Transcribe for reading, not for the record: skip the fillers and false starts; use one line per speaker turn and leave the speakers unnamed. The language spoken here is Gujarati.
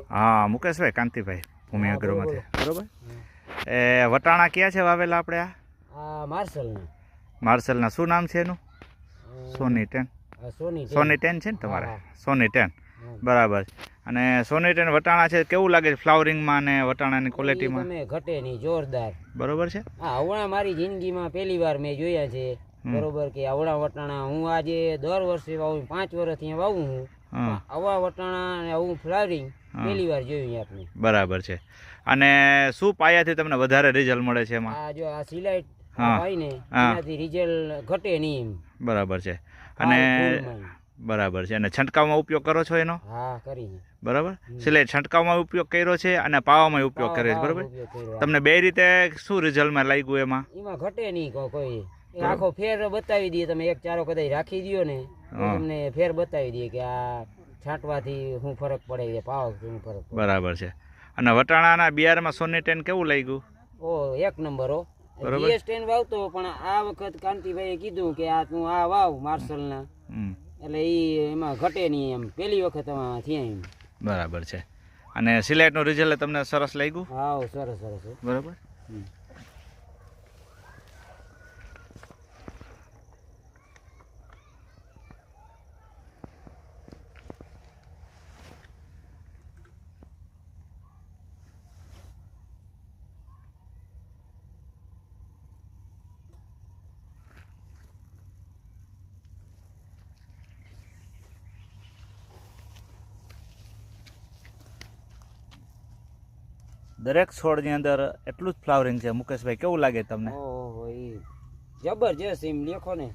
હા મુકેશભાઈ કાંતિભાઈ ભૂમિ અગ્રોમાંથી બરોબર. એ વટાણા ક્યાં છે વાવેલા આપણે?
આ
માર્શલના શું નામ છે એનું? સોની 10. સોની 10 છે ને તમારે? સોની 10 બરાબર. અને સોની 10 વટાણા છે, કેવું લાગે છે ફ્લાવરિંગમાં અને વટાણાની ક્વોલિટીમાં?
ઘટે નહીં, જોરદાર.
બરોબર છે.
હા, આવડા મારી જિંદગીમાં પહેલી વાર મેં જોયા છે બરોબર કે આવડા વટાણા. હું આજે દર વર્ષે વાવું, 5 વર્ષથી વાવું હું. આવા વટાણા અને આવું ફ્લાવરિંગ પહેલી વાર જોયું આપણે.
બરાબર છે. અને શું પાયાથી તમને વધારે રિઝલ્ટ મળે છે એમાં?
આ જો આ સિલાઈટ હોય ને એનાથી રિઝલ્ટ ઘટે નહીં.
બરાબર છે. અને બરાબર છે. અને છંટકાવમાં ઉપયોગ કરો છો એનો?
હા, કરી.
બરાબર. સિલાઈટ છંટકાવમાં ઉપયોગ કર્યો છે અને પાવામાં ઉપયોગ કર્યો છે બરાબર. તમને બે રીતે શું રિઝલ્ટમાં લાગ્યું એમાં?
એમાં ઘટે નહીં કોઈ. આખો ફેર બતાવી દઈએ. તમે એક ચારો કદાચ રાખી દો ને તમને ફેર બતાવી દઈએ કે આ છાંટવાથી શું ફરક પડે છે, પાવ શું ફરક પડે.
બરાબર છે. અને વટાણાના બિયારમાં સોની 10 કેવું લાગ્યું?
ઓ એક નંબર હો. GS 10 વાવતો પણ આ વખત કાંતિભાઈએ કીધું કે આ તું આ વાવ માર્શલના, એટલે એમાં ઘટે નહીં એમ. પહેલી વખત થયા એમ.
બરાબર છે. અને સિલાઈટનું રિઝલ્ટ તમને સરસ લાગ્યું?
હા, સરસ સરસ.
બરાબર. દરેક છોડની અંદર એટલું જ ફ્લાવરિંગ છે મુકેશભાઈ, કેવું લાગે તમને?
ઓહો, એ જબરજસ્ત એમ લેખો ને.